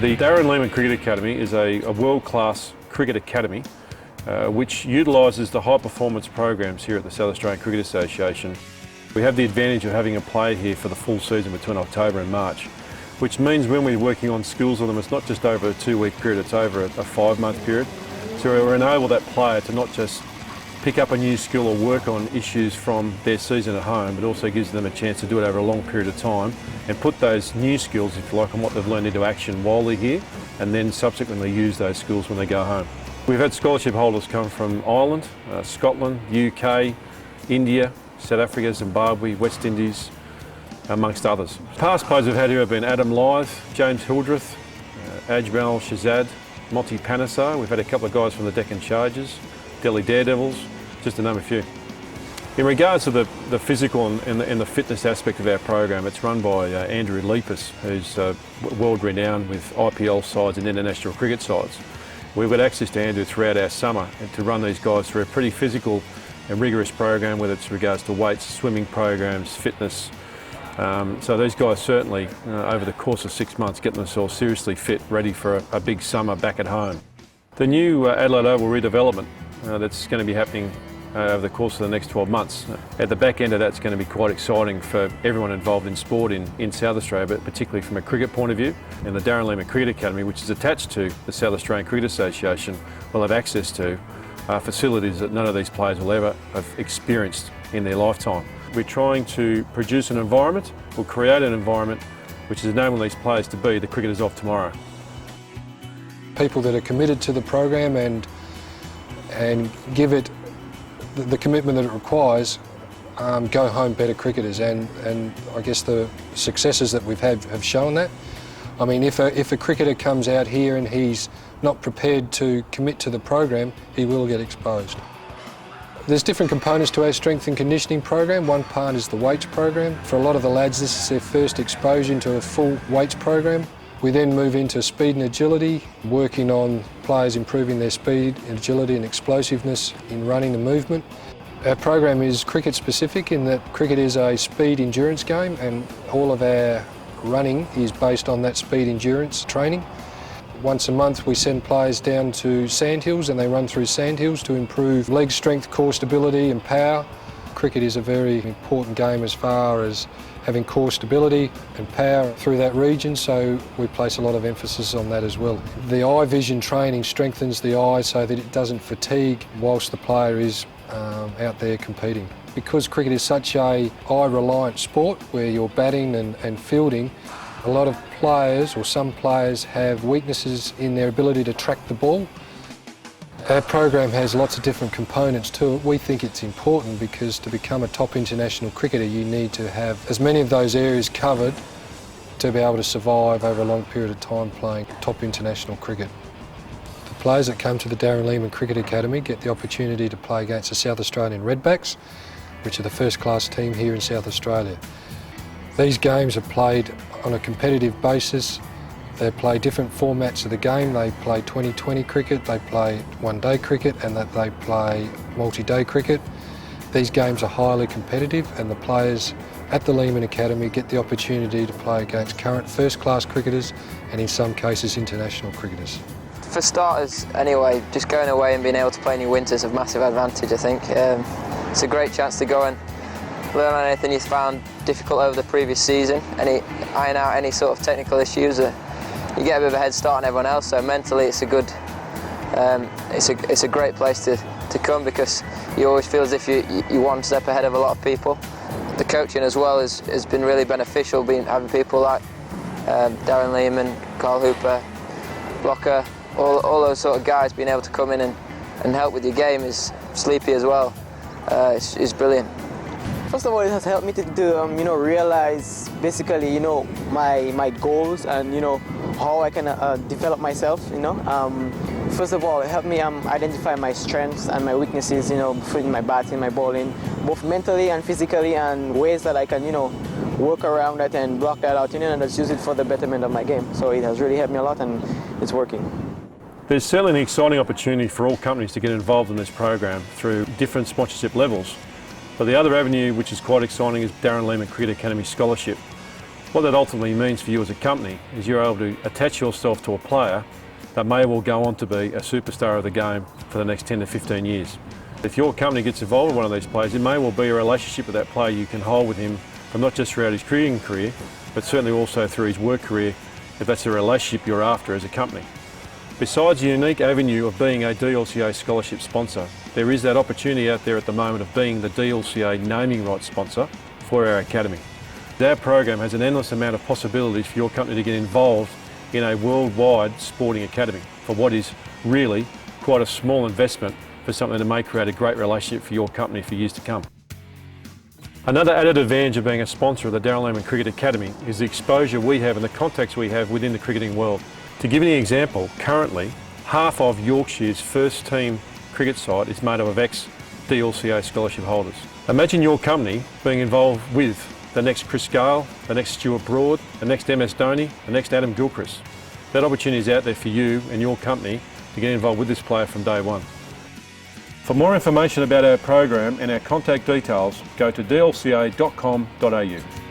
The Darren Lehmann Cricket Academy is a world-class cricket academy which utilises the high-performance programs here at the South Australian Cricket Association. We have the advantage of having a player here for the full season between October and March, which means when we're working on skills with them, it's not just over a 2-week period, it's over a 5-month period. So we enable that player to not just pick up a new skill or work on issues from their season at home, but also gives them a chance to do it over a long period of time and put those new skills, if you like, and what they've learned into action while they're here, and then subsequently use those skills when they go home. We've had scholarship holders come from Ireland, Scotland, UK, India, South Africa, Zimbabwe, West Indies, amongst others. Past players we've had here have been Adam Lyth, James Hildreth, Ajmal Shahzad, Monty Panesar. We've had a couple of guys from the Deccan Chargers, Delhi Daredevils, just to name a few. In regards to the physical and the fitness aspect of our program, it's run by Andrew Lepus, who's world renowned with IPL sides and international cricket sides. We've got access to Andrew throughout our summer and to run these guys through a pretty physical and rigorous program, whether it's regards to weights, swimming programs, fitness. So these guys certainly, over the course of 6 months, get themselves seriously fit, ready for a big summer back at home. The new Adelaide Oval redevelopment that's going to be happening over the course of the next 12 months. At the back end of that's going to be quite exciting for everyone involved in sport in South Australia, but particularly from a cricket point of view. And the Darren Lehmann Cricket Academy, which is attached to the South Australian Cricket Association, will have access to facilities that none of these players will ever have experienced in their lifetime. We're trying to produce an environment, or create an environment, which is enabling these players to be the cricketers of tomorrow. People that are committed to the program and give it the commitment that it requires, go home better cricketers, and I guess the successes that we've had have shown that. I mean, if a cricketer comes out here and he's not prepared to commit to the program, he will get exposed. There's different components to our strength and conditioning program. One part is the weights program. For a lot of the lads, this is their first exposure into a full weights program. We then move into speed and agility, working on players improving their speed, agility and explosiveness in running and movement. Our program is cricket specific in that cricket is a speed endurance game, and all of our running is based on that speed endurance training. Once a month we send players down to sandhills and they run through sandhills to improve leg strength, core stability and power. Cricket is a very important game as far as having core stability and power through that region, so we place a lot of emphasis on that as well. The eye vision training strengthens the eye so that it doesn't fatigue whilst the player is out there competing. Because cricket is such a eye-reliant sport where you're batting and fielding, a lot of players, or some players, have weaknesses in their ability to track the ball. Our program has lots of different components to it. We think it's important because to become a top international cricketer you need to have as many of those areas covered to be able to survive over a long period of time playing top international cricket. The players that come to the Darren Lehmann Cricket Academy get the opportunity to play against the South Australian Redbacks, which are the first class team here in South Australia. These games are played on a competitive basis. They play different formats of the game. They play 20-20 cricket, they play one-day cricket, and that they play multi-day cricket. These games are highly competitive, and the players at the Lehmann Academy get the opportunity to play against current first-class cricketers and in some cases international cricketers. For starters, anyway, just going away and being able to play in your winter is a massive advantage, I think. It's a great chance to go and learn on anything you found difficult over the previous season, iron out any sort of technical issues. You get a bit of a head start on everyone else, so mentally it's a good, it's a great place to come because you always feel as if you're one step ahead of a lot of people. The coaching as well has been really beneficial, having people like Darren Lehmann, Carl Hooper, Blocker, all those sort of guys being able to come in and help with your game. Is Sleepy as well, is brilliant. First of all, it has helped me to realize basically, my goals and, how I can develop myself, First of all, it helped me identify my strengths and my weaknesses, in my batting, my bowling, both mentally and physically, and ways that I can, work around that and block that out, and just use it for the betterment of my game. So it has really helped me a lot, and it's working. There's certainly an exciting opportunity for all companies to get involved in this program through different sponsorship levels. But the other avenue, which is quite exciting, is Darren Lehmann Cricket Academy Scholarship. What that ultimately means for you as a company is you're able to attach yourself to a player that may well go on to be a superstar of the game for the next 10 to 15 years. If your company gets involved with one of these players, it may well be a relationship with that player you can hold with him from not just throughout his cricketing career, but certainly also through his work career, if that's a relationship you're after as a company. Besides the unique avenue of being a DLCA scholarship sponsor, there is that opportunity out there at the moment of being the DLCA naming rights sponsor for our academy. Our program has an endless amount of possibilities for your company to get involved in a worldwide sporting academy for what is really quite a small investment for something that may create a great relationship for your company for years to come. Another added advantage of being a sponsor of the Darren Lehmann Cricket Academy is the exposure we have and the contacts we have within the cricketing world. To give you an example, currently half of Yorkshire's first team cricket side is made up of ex-DLCA scholarship holders. Imagine your company being involved with the next Chris Gale, the next Stuart Broad, the next MS Dhoni, the next Adam Gilchrist. That opportunity is out there for you and your company to get involved with this player from day one. For more information about our program and our contact details, go to dlca.com.au.